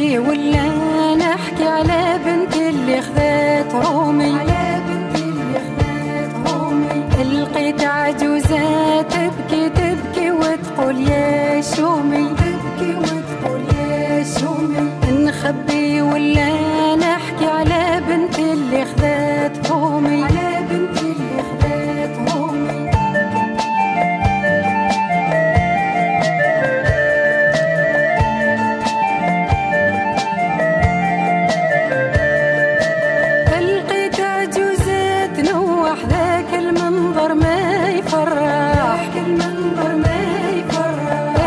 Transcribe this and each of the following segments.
نخبي ولا نحكي على بنتي اللي خذات رومي، لقيت عجوزة تبكي تبكي وتقول يا شومي، نخبي ولا نحكي على بنتي اللي خذات رومي، لقيت عجوزة تنوح ذاك المنظر ما يفرح،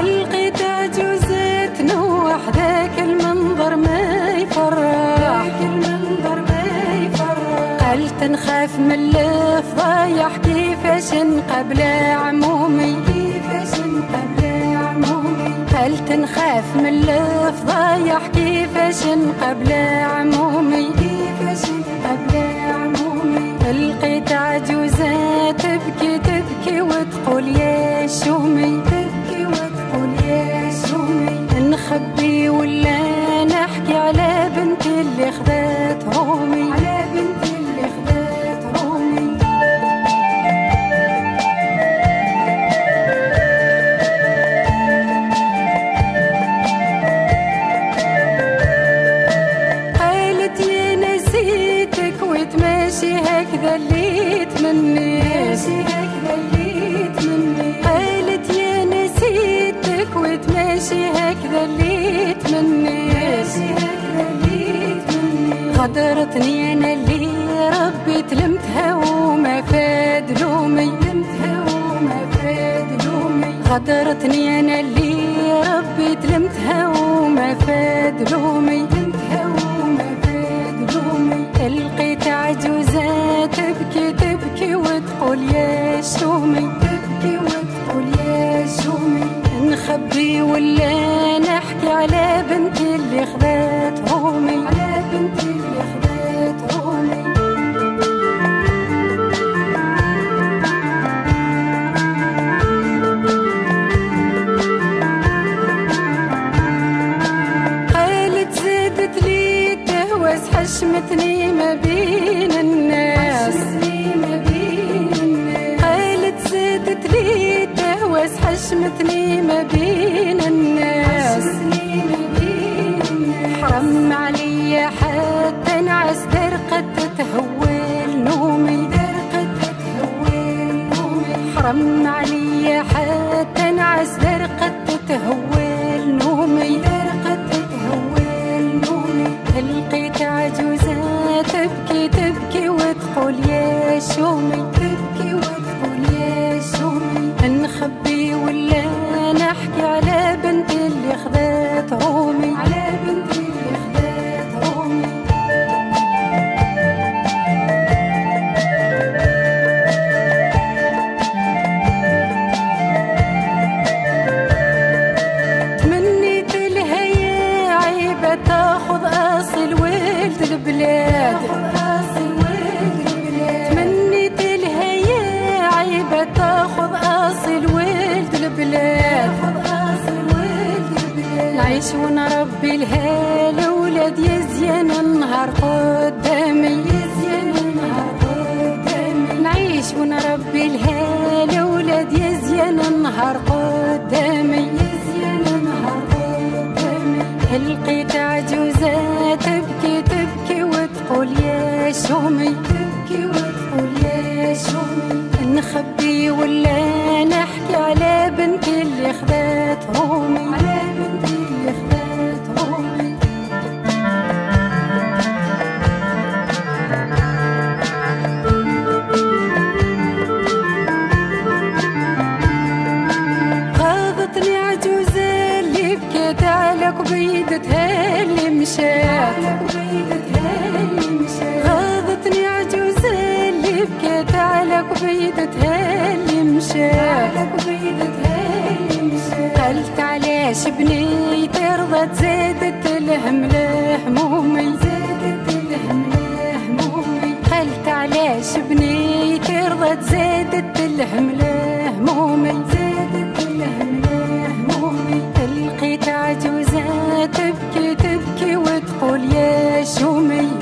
لقيت عجوزة تنوح ذاك المنظر ما يفرح، قلت نخاف من الفضايح كيفاش نقبل عمومي، قلت نخاف من الفضايح كيفاش نقبل عمومي، لقيت عجوزة تبكي تبكي وتقول يا شومي، نخبي ولا نحكي على بنتي اللي خذات رومي، قالت يا نسيتك وتماشي هكذا اللي تمنيت، قالت يا نسيتك وتماشي هكذا اللي تمنيت، غدرتني انا اللي ربي تلمتها وما فاد لومي، غدرتني انا اللي ربي تلمتها وما فاد لومي، لقيت عجوزة تبكي تبكي وتقول يا شومي، نخبي ولا نحكي على بنتي اللي خذات رومي، قالت زادت لي تهوس حشمتني ما بين الناس، قالت زادت لي تهوس حشمتني ما بين الناس، حرم عليا حتى نعس درقت تهول نومي، حرم عليا حتى نعس درقت تهول نومي، لقيت عجوزة تبكي تبكي وتقول يا شومي، نخبي ولا نحكي على بنتي اللي خذات رومي، تمنيت لها يا عيبة تاخذ اصل ولد البلاد، تمنيت لها يا عيبة تاخذ اصل ولد البلاد، نعيش ونربي لها الاولاد يزين النهار قدامي، نعيش ونربي لها الاولاد يزين النهار قدامي، لقيت عجوزة تبكي تبكي وتقول يا شومي، نخبي ولا نحكي على بنتي اللي خذات رومي، غاضتني عجوزة اللي بكيت على قبيدتها اللي مشات، غاضتني عجوزة اللي بكيت على قبيدتها اللي مشات، قلت علاش بني ترضى زادت الهم لهمومي، قلت علاش بني ترضى زادت الهم لهمومي، لقيت عجوزة تبكي تبكي الشومي